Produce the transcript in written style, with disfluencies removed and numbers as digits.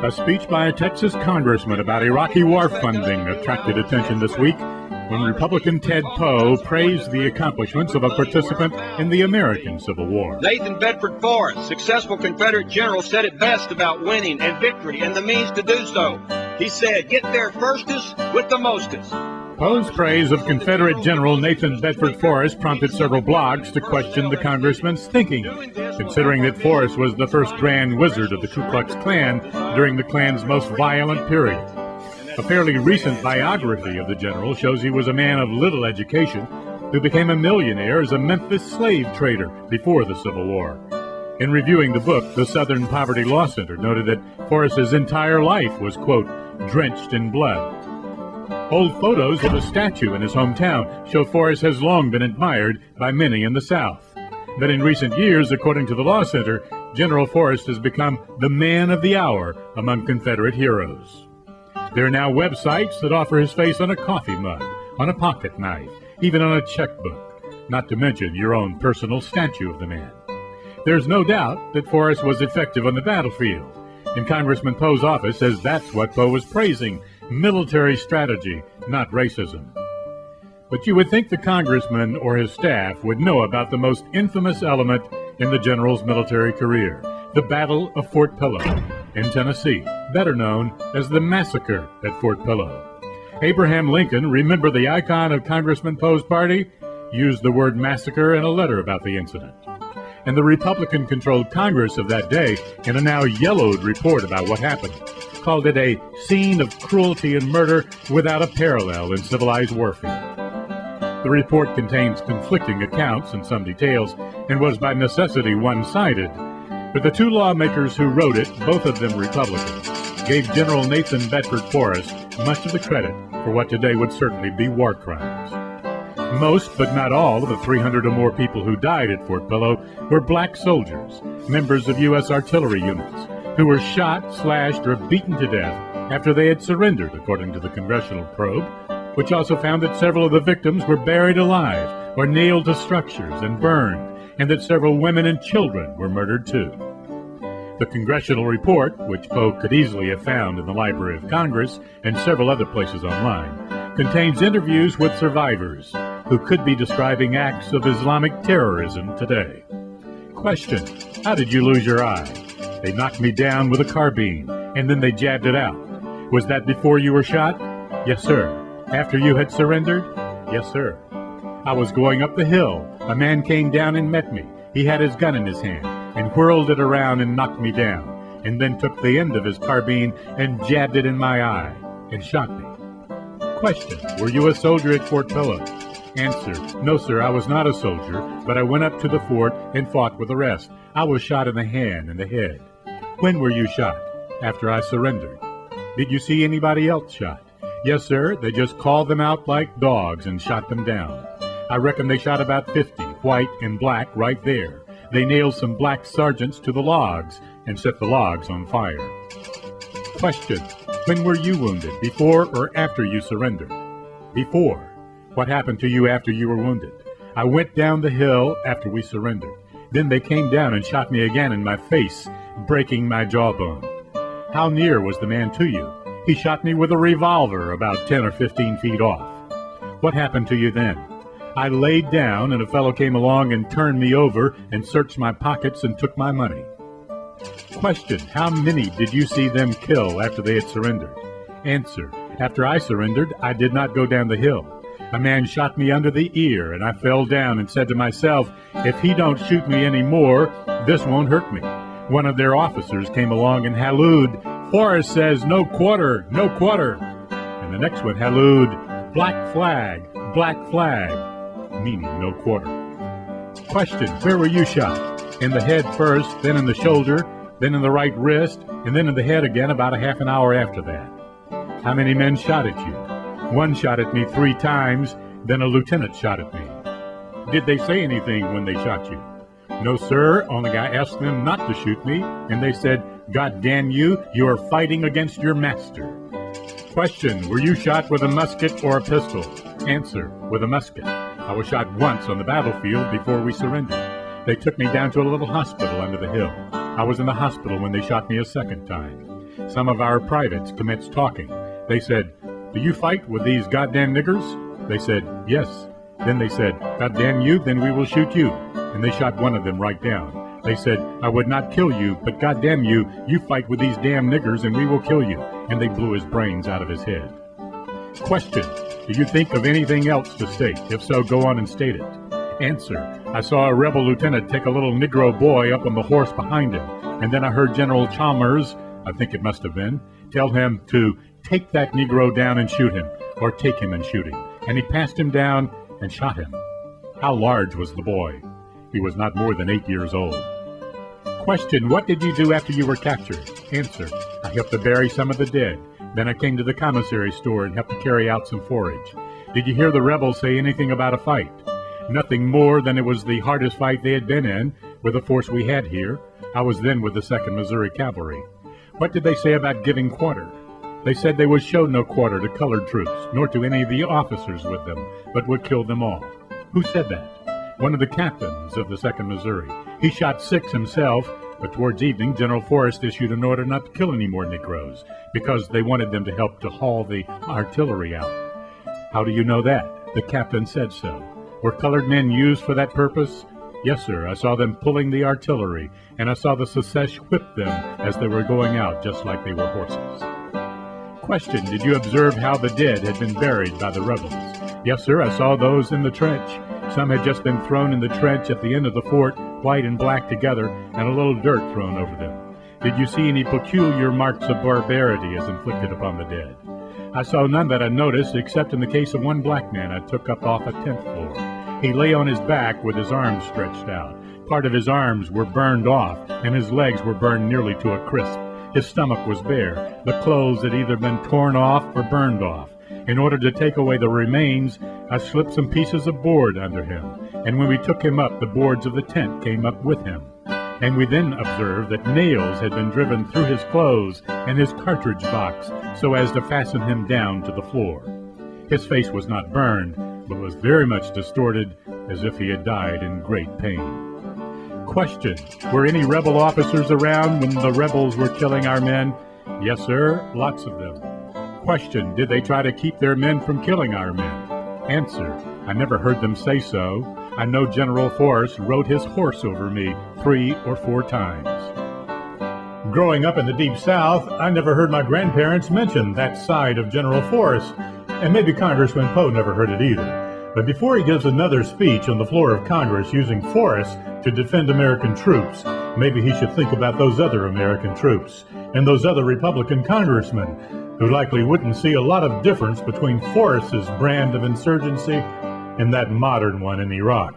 A speech by a Texas congressman about Iraqi war funding attracted attention this week when Republican Ted Poe praised the accomplishments of a participant in the American Civil War. Nathan Bedford Forrest, successful Confederate general, said it best about winning and victory and the means to do so. He said, "Get there firstest with the mostest." Poe's praise of Confederate General Nathan Bedford Forrest prompted several blogs to question the congressman's thinking, considering that Forrest was the first Grand Wizard of the Ku Klux Klan during the Klan's most violent period. A fairly recent biography of the general shows he was a man of little education who became a millionaire as a Memphis slave trader before the Civil War. In reviewing the book, the Southern Poverty Law Center noted that Forrest's entire life was, quote, drenched in blood. Old photos of a statue in his hometown show Forrest has long been admired by many in the South. But in recent years, according to the Law Center, General Forrest has become the man of the hour among Confederate heroes. There are now websites that offer his face on a coffee mug, on a pocket knife, even on a checkbook, not to mention your own personal statue of the man. There's no doubt that Forrest was effective on the battlefield, and Congressman Poe's office says that's what Poe was praising, military strategy, not racism. But you would think the congressman or his staff would know about the most infamous element in the general's military career, the Battle of Fort Pillow in Tennessee, better known as the Massacre at Fort Pillow. Abraham Lincoln, remember the icon of Congressman Poe's party, used the word massacre in a letter about the incident. And the Republican-controlled Congress of that day, in a now yellowed report about what happened, called it a scene of cruelty and murder without a parallel in civilized warfare. The report contains conflicting accounts and some details, and was by necessity one-sided. But the two lawmakers who wrote it, both of them Republicans, gave General Nathan Bedford Forrest much of the credit for what today would certainly be war crimes. Most, but not all, of the 300 or more people who died at Fort Pillow were black soldiers, members of U.S. artillery units, who were shot, slashed, or beaten to death after they had surrendered, according to the congressional probe, which also found that several of the victims were buried alive or nailed to structures and burned, and that several women and children were murdered too. The congressional report, which Poe could easily have found in the Library of Congress and several other places online, contains interviews with survivors who could be describing acts of Islamic terrorism today. Question: how did you lose your eye? They knocked me down with a carbine, and then they jabbed it out. Was that before you were shot? Yes, sir. After you had surrendered? Yes, sir. I was going up the hill. A man came down and met me. He had his gun in his hand and whirled it around and knocked me down, and then took the end of his carbine and jabbed it in my eye and shot me. Question: were you a soldier at Fort Pillow? Answer: no, sir, I was not a soldier, but I went up to the fort and fought with the rest. I was shot in the hand and the head. When were you shot? After I surrendered. Did you see anybody else shot? Yes, sir, they just called them out like dogs and shot them down. I reckon they shot about 50, white and black, right there. They nailed some black sergeants to the logs and set the logs on fire. Question: when were you wounded, before or after you surrendered? Before. What happened to you after you were wounded? I went down the hill after we surrendered. Then they came down and shot me again in my face, breaking my jawbone. How near was the man to you? He shot me with a revolver about 10 or 15 feet off. What happened to you then? I laid down and a fellow came along and turned me over and searched my pockets and took my money. Question: how many did you see them kill after they had surrendered? Answer: after I surrendered, I did not go down the hill. A man shot me under the ear, and I fell down and said to myself, if he don't shoot me any more, this won't hurt me. One of their officers came along and hallooed, Forrest says no quarter, no quarter. And the next one hallooed, black flag, meaning no quarter. Question: where were you shot? In the head first, then in the shoulder, then in the right wrist, and then in the head again about a half an hour after that. How many men shot at you? One shot at me 3 times, then a lieutenant shot at me. Did they say anything when they shot you? No, sir, only I asked them not to shoot me, and they said, God damn you, you are fighting against your master. Question: were you shot with a musket or a pistol? Answer: with a musket. I was shot once on the battlefield before we surrendered. They took me down to a little hospital under the hill. I was in the hospital when they shot me a second time. Some of our privates commenced talking. They said, "Do you fight with these goddamn niggers?" They said, "Yes." Then they said, "Goddamn you, then we will shoot you." And they shot one of them right down. They said, "I would not kill you, but goddamn you, you fight with these damn niggers and we will kill you." And they blew his brains out of his head. Question: do you think of anything else to state? If so, go on and state it. Answer: I saw a rebel lieutenant take a little Negro boy up on the horse behind him, and then I heard General Chalmers, I think it must have been, tell him to take that Negro down and shoot him, or take him and shoot him. And he passed him down and shot him. How large was the boy? He was not more than 8 years old. Question: what did you do after you were captured? Answer: I helped to bury some of the dead. Then I came to the commissary store and helped to carry out some forage. Did you hear the rebels say anything about a fight? Nothing more than it was the hardest fight they had been in with the force we had here. I was then with the 2nd Missouri Cavalry. What did they say about giving quarter? They said they would show no quarter to colored troops, nor to any of the officers with them, but would kill them all. Who said that? One of the captains of the 2nd Missouri. He shot 6 himself, but towards evening, General Forrest issued an order not to kill any more Negroes, because they wanted them to help to haul the artillery out. How do you know that? The captain said so. Were colored men used for that purpose? Yes, sir. I saw them pulling the artillery, and I saw the Secesh whip them as they were going out, just like they were horses. Question: did you observe how the dead had been buried by the rebels? Yes, sir. I saw those in the trench. Some had just been thrown in the trench at the end of the fort, white and black together, and a little dirt thrown over them. Did you see any peculiar marks of barbarity as inflicted upon the dead? I saw none that I noticed, except in the case of one black man I took up off a 10th floor. He lay on his back with his arms stretched out. Part of his arms were burned off, and his legs were burned nearly to a crisp. His stomach was bare. The clothes had either been torn off or burned off. In order to take away the remains, I slipped some pieces of board under him, and when we took him up, the boards of the tent came up with him. And we then observed that nails had been driven through his clothes and his cartridge box so as to fasten him down to the floor. His face was not burned, but was very much distorted, as if he had died in great pain. Question: were any rebel officers around when the rebels were killing our men? Yes, sir, lots of them. Question: did they try to keep their men from killing our men? Answer: I never heard them say so. I know General Forrest rode his horse over me 3 or 4 times. Growing up in the Deep South, I never heard my grandparents mention that side of General Forrest, and maybe Congressman Poe never heard it either. But before he gives another speech on the floor of Congress using Forrest to defend American troops, maybe he should think about those other American troops and those other Republican congressmen who likely wouldn't see a lot of difference between Forrest's brand of insurgency and that modern one in Iraq.